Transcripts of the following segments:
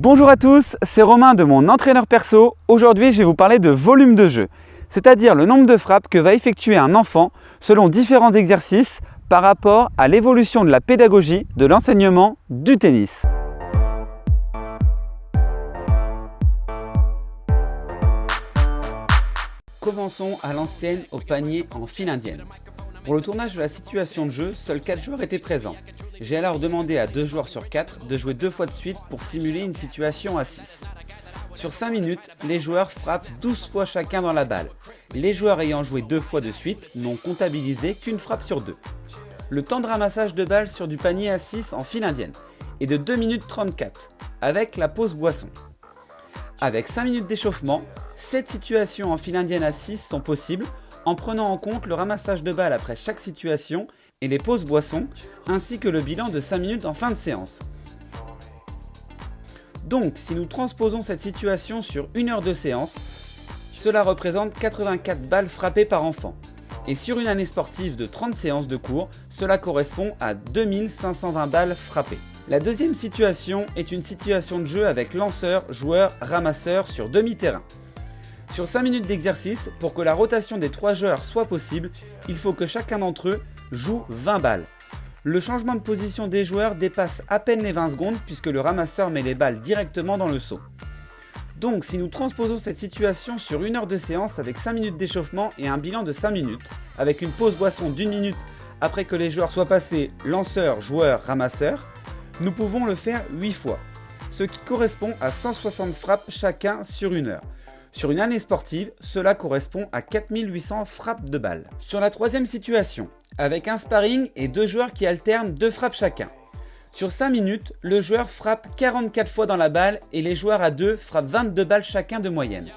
Bonjour à tous, c'est Romain de mon entraîneur perso. Aujourd'hui, je vais vous parler de volume de jeu, c'est-à-dire le nombre de frappes que va effectuer un enfant selon différents exercices par rapport à l'évolution de la pédagogie de l'enseignement du tennis. Commençons à l'ancienne au panier en file indienne. Pour le tournage de la situation de jeu, seuls 4 joueurs étaient présents. J'ai alors demandé à 2 joueurs sur 4 de jouer 2 fois de suite pour simuler une situation à 6. Sur 5 minutes, les joueurs frappent 12 fois chacun dans la balle. Les joueurs ayant joué 2 fois de suite n'ont comptabilisé qu'une frappe sur 2. Le temps de ramassage de balles sur du panier à 6 en file indienne est de 2 minutes 34, avec la pause boisson. Avec 5 minutes d'échauffement, 7 situations en file indienne à 6 sont possibles en prenant en compte le ramassage de balles après chaque situation et les pauses boissons, ainsi que le bilan de 5 minutes en fin de séance. Donc, si nous transposons cette situation sur 1 heure de séance, cela représente 84 balles frappées par enfant. Et sur une année sportive de 30 séances de cours, cela correspond à 2520 balles frappées. La deuxième situation est une situation de jeu avec lanceur, joueur, ramasseur sur demi-terrain. Sur 5 minutes d'exercice, pour que la rotation des 3 joueurs soit possible, il faut que chacun d'entre eux joue 20 balles. Le changement de position des joueurs dépasse à peine les 20 secondes puisque le ramasseur met les balles directement dans le seau. Donc si nous transposons cette situation sur 1 heure de séance avec 5 minutes d'échauffement et un bilan de 5 minutes, avec une pause boisson d'1 minute après que les joueurs soient passés lanceur, joueur, ramasseur, nous pouvons le faire 8 fois, ce qui correspond à 160 frappes chacun sur 1 heure. Sur une année sportive, cela correspond à 4800 frappes de balles. Sur la troisième situation, avec un sparring et 2 joueurs qui alternent 2 frappes chacun. Sur 5 minutes, le joueur frappe 44 fois dans la balle et les joueurs à 2 frappent 22 balles chacun de moyenne.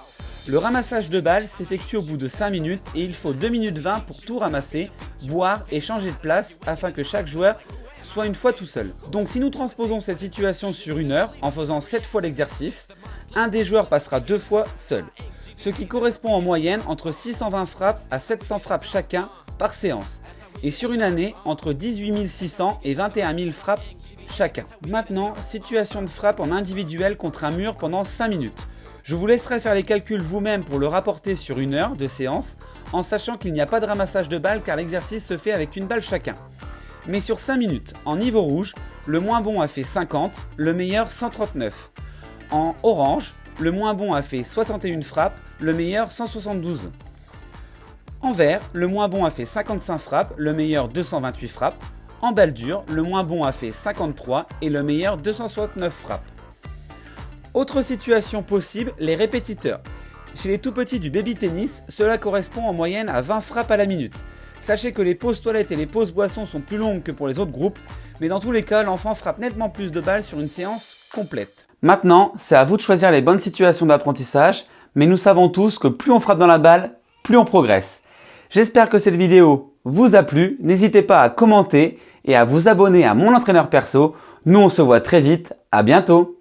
Le ramassage de balles s'effectue au bout de 5 minutes et il faut 2 minutes 20 pour tout ramasser, boire et changer de place afin que chaque joueur soit une fois tout seul. Donc si nous transposons cette situation sur 1 heure en faisant 7 fois l'exercice, un des joueurs passera 2 fois seul, ce qui correspond en moyenne entre 620 frappes à 700 frappes chacun par séance, et sur une année entre 18 600 et 21 000 frappes chacun. Maintenant, situation de frappe en individuel contre un mur pendant 5 minutes. Je vous laisserai faire les calculs vous-même pour le rapporter sur 1 heure de séance, en sachant qu'il n'y a pas de ramassage de balles car l'exercice se fait avec une balle chacun. Mais sur 5 minutes, en niveau rouge, le moins bon a fait 50, le meilleur 139. En orange, le moins bon a fait 61 frappes, le meilleur 172. En vert, le moins bon a fait 55 frappes, le meilleur 228 frappes. En balle dure, le moins bon a fait 53 et le meilleur 269 frappes. Autre situation possible, les répétiteurs. Chez les tout petits du baby tennis, cela correspond en moyenne à 20 frappes à la minute. Sachez que les pauses toilettes et les pauses boissons sont plus longues que pour les autres groupes, mais dans tous les cas, l'enfant frappe nettement plus de balles sur une séance complète. Maintenant, c'est à vous de choisir les bonnes situations d'apprentissage, mais nous savons tous que plus on frappe dans la balle, plus on progresse. J'espère que cette vidéo vous a plu, n'hésitez pas à commenter et à vous abonner à mon entraîneur perso. Nous on se voit très vite, à bientôt.